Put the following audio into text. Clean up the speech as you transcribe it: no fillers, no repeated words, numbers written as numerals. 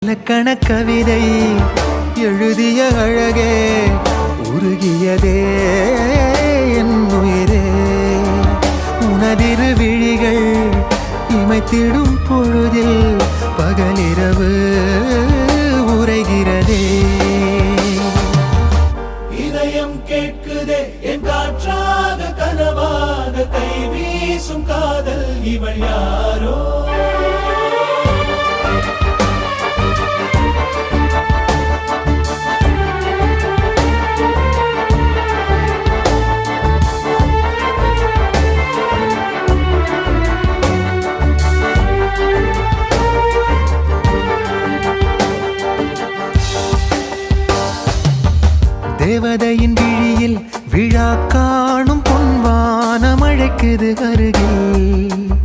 இலக்கண கவிதை எழுதிய அழகே உருகியதே என் உயிரே. உனதிரு விழிகள் இமைத்திடும் பொழுதில் பகலிரவு உரைகிறதே. இதயம் கேட்குதே என் காற்றாக கனவாக கை வீசும் காதல் இவள் யாரோ. தேவதையின் விழியில் விழா காணும் பொன்வானம் அழைக்குது அருகில்.